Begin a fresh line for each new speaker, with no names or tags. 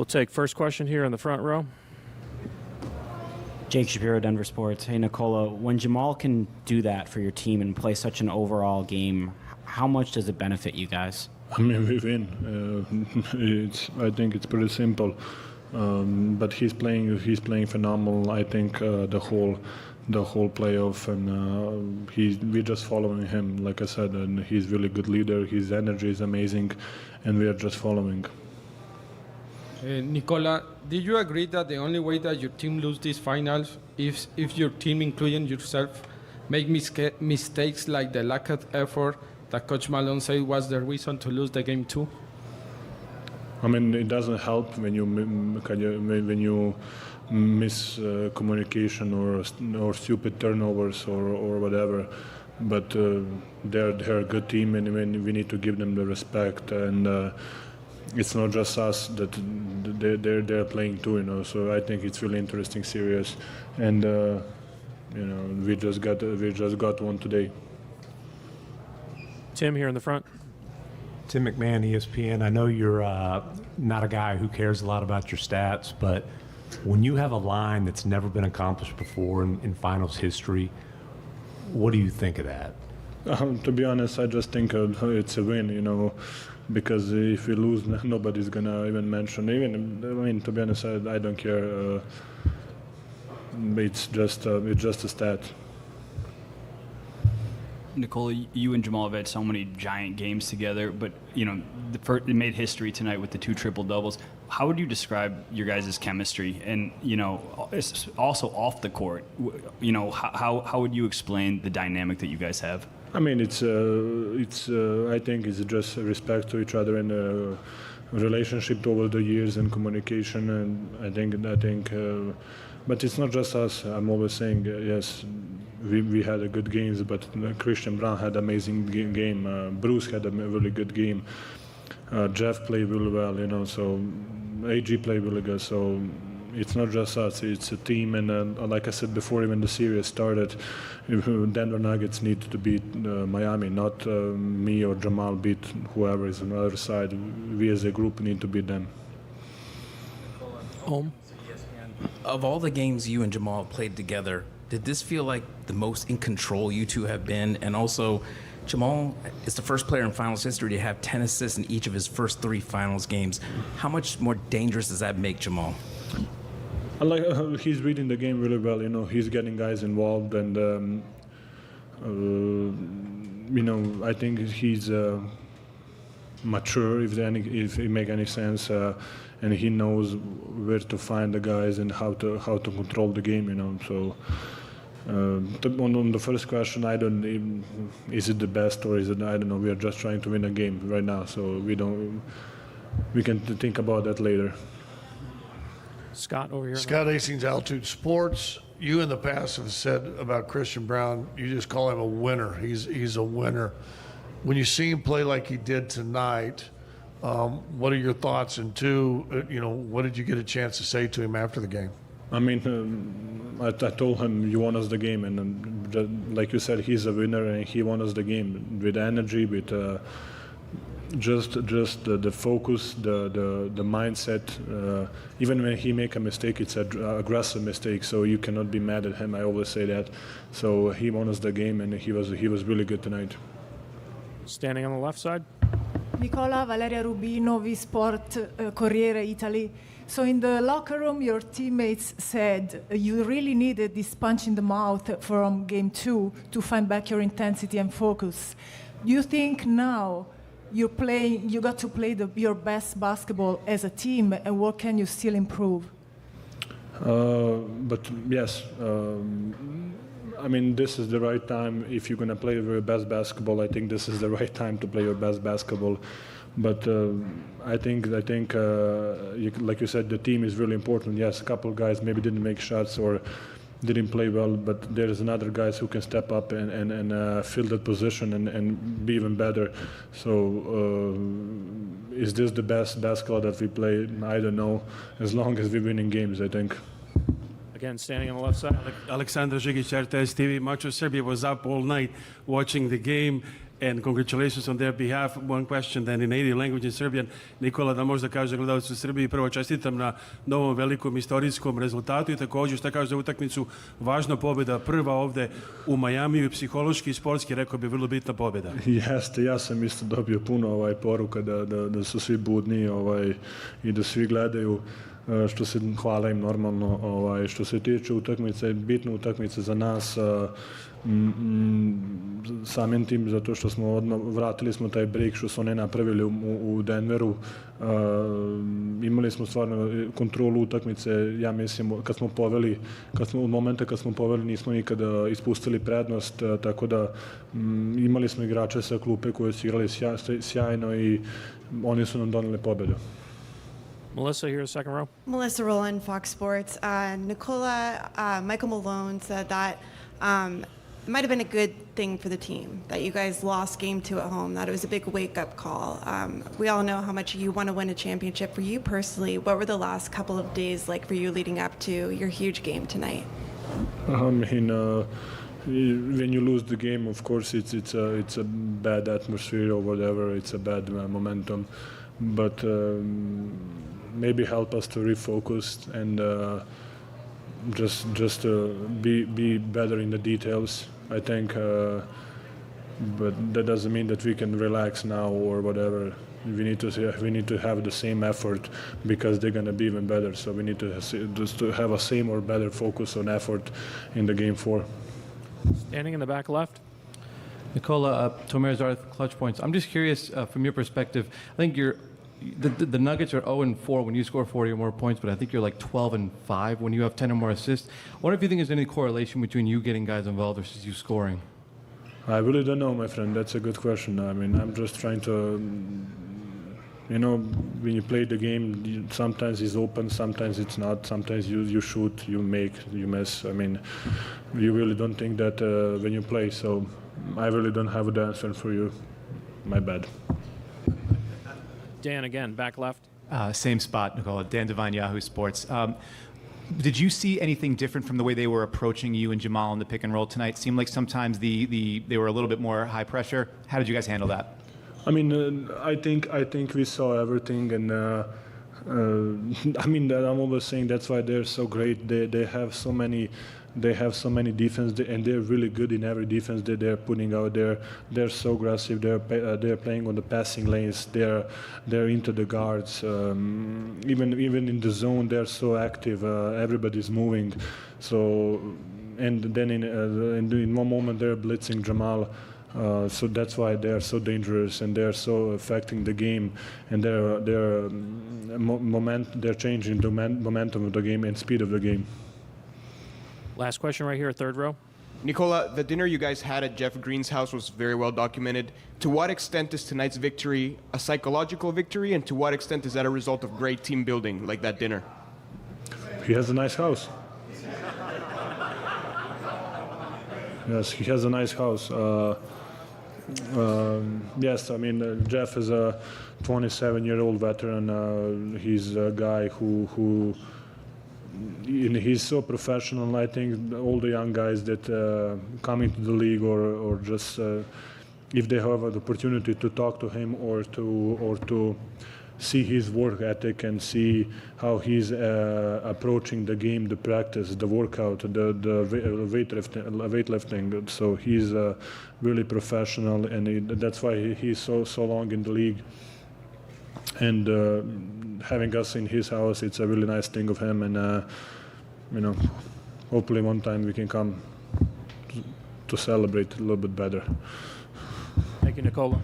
We'll take first question here in the front row.
Jake Shapiro, Denver Sports. Hey, Nikola, when Jamal can do that for your team and play such an overall game, how much does it benefit you guys?
I mean, we win. I think it's pretty simple. But he's playing phenomenal. I think the whole playoff, and we're just following him. Like I said, and he's really good leader. His energy is amazing, and we are just following.
Nikola, did you agree that the only way that your team lose these finals is if your team, including yourself, make mistakes like the lack of effort that Coach Malone said was the reason to lose the game 2?
I mean, it doesn't help when you miss communication or stupid turnovers or whatever. But they're a good team, and we need to give them the respect. And it's not just us that they're playing too, you know. So I think it's really interesting series, and you know, we just got one today.
Tim here in the front.
Tim McMahon, ESPN. I know you're not a guy who cares a lot about your stats, but when you have a line that's never been accomplished before in finals history, what do you think of that?
To be honest, I just think it's a win, you know, because if we lose, nobody's gonna even mention. I mean, to be honest, I don't care. It's just a stat.
Nikola, you and Jamal have had so many giant games together, but you know, it made history tonight with the 2 triple doubles. How would you describe your guys' chemistry, and you know, also off the court? You know, how would you explain the dynamic that you guys have?
I mean, it's I think it's just respect to each other and a relationship over the years and communication, and I think. But it's not just us. I'm always saying yes. We had a good games, but Christian Brown had an amazing game. Bruce had a really good game. Jeff played really well, you know. So AG played really good. So it's not just us; it's a team. And like I said before, even the series started, Denver Nuggets need to beat Miami, not me or Jamal beat whoever is on the other side. We as a group need to beat them.
Of all the games you and Jamal played together, did this feel like the most in control you two have been? And also, Jamal is the first player in finals history to have 10 assists in each of his first 3 finals games. How much more dangerous does that make Jamal?
He's reading the game really well. You know, he's getting guys involved, and you know, I think he's mature, if it make any sense, and he knows where to find the guys and how to control the game. You know, so. On the first question, is it the best or is it, I don't know. We are just trying to win a game right now, so we can think about that later.
Scott over here.
Scott Hastings, Altitude Sports. You in the past have said about Christian Brown, you just call him a winner. He's a winner. When you see him play like he did tonight, what are your thoughts? And 2, you know, what did you get a chance to say to him after the game?
I mean, I told him you won us the game, and like you said, he's a winner, and he won us the game with energy, with just the focus, the mindset. Even when he make a mistake, it's an aggressive mistake, so you cannot be mad at him. I always say that. So he won us the game, and he was really good tonight.
Standing on the left side.
Nikola, Valeria Rubino, V-Sport, Corriere Italy. So in the locker room, your teammates said you really needed this punch in the mouth from game 2 to find back your intensity and focus. Do you think now you got to play your best basketball as a team, and what can you still improve?
But yes, I mean, this is the right time. If you're going to play your best basketball, I think this is the right time to play your best basketball. But I think like you said, the team is really important. Yes, a couple of guys maybe didn't make shots or didn't play well, but there's another guys who can step up and fill that position and be even better. So is this the best basketball that we play? I don't know. As long as we're winning games, I think.
Again, standing on the left side.
Alexander Žigić, RTS TV. Much of Serbia was up all night watching the game. and congratulations on their behalf. One question then in native language in Serbian. Nikola, da možda kaže gledalci u Srbiji, prvo čestitam na novom velikom istorijskom rezultatu i također šta kaže za utakmicu, važna pobjeda, prva ovde u Majamiju i psihološki i sportski, rekao bi, vrlo bitna pobjeda.
Jeste, ja sam isto dobio puno poruka da su svi budni i da svi gledaju. Što se hvala im normalno. Što se tiče utakmice, bitna utakmica za nas, samim tim zato što smo odmah vratili smo taj break što su one napravili u Denveru. Imali smo stvarno kontrolu utakmice, ja mislim kad smo poveli, od momenta kad smo poveli nismo nikada ispustili prednost, tako da imali smo igrače sa klupe koji su igrali sjajno i oni su nam doneli pobedu.
Melissa here, second row.
Melissa Rowland, Fox Sports. Nikola, Michael Malone said that it might have been a good thing for the team that you guys lost game 2 at home, that it was a big wake-up call. We all know how much you want to win a championship. For you personally, what were the last couple of days like for you leading up to your huge game tonight?
I mean, when you lose the game, of course, it's a bad atmosphere or whatever. It's a bad momentum, but maybe help us to refocus and just be better in the details. I think, but that doesn't mean that we can relax now or whatever. We need to have the same effort because they're going to be even better. So we need to just to have a same or better focus on effort in the game 4.
Standing in the back left.
Nikola, Tomer Zarth, Clutch Points. I'm just curious from your perspective. I think the Nuggets are 0-4 when you score 40 or more points, but I think you're like 12-5 when you have 10 or more assists. I wonder if you think there's any correlation between you getting guys involved versus you scoring.
I really don't know, my friend. That's a good question. I mean, I'm just trying to, when you play the game, sometimes it's open, sometimes it's not. Sometimes you shoot, you make, you miss. I mean, you really don't think that when you play. So I really don't have the answer for you. My bad.
Dan again, back left.
Same spot, Nikola. Dan Devine, Yahoo Sports. Did you see anything different from the way they were approaching you and Jamal in the pick and roll tonight? Seemed like sometimes they were a little bit more high pressure. How did you guys handle that?
I mean, I think we saw everything, and I mean, I'm always saying that's why they're so great. They have so many defense, and they're really good in every defense that they're putting out there. They're so aggressive. They're playing on the passing lanes. They're into the guards. Even in the zone, they're so active. Everybody's moving. So, and then in one moment they're blitzing Jamal. So that's why they're so dangerous and they're so affecting the game, and they're changing the momentum of the game and speed of the game.
Last question right here, third row.
Nikola, the dinner you guys had at Jeff Green's house was very well documented. To what extent is tonight's victory a psychological victory, and to what extent is that a result of great team building like that dinner?
He has a nice house. Yes, he has a nice house. Yes, I mean, Jeff is a 27-year-old veteran. He's a guy who he's so professional. I think all the young guys that come into the league or just if they have the opportunity to talk to him or to see his work ethic and see how he's approaching the game, the practice, the workout, the weightlifting. So he's really professional, and that's why he's so long in the league. And having us in his house, it's a really nice thing of him, and hopefully one time we can come to celebrate a little bit better.
Thank you, Nikola.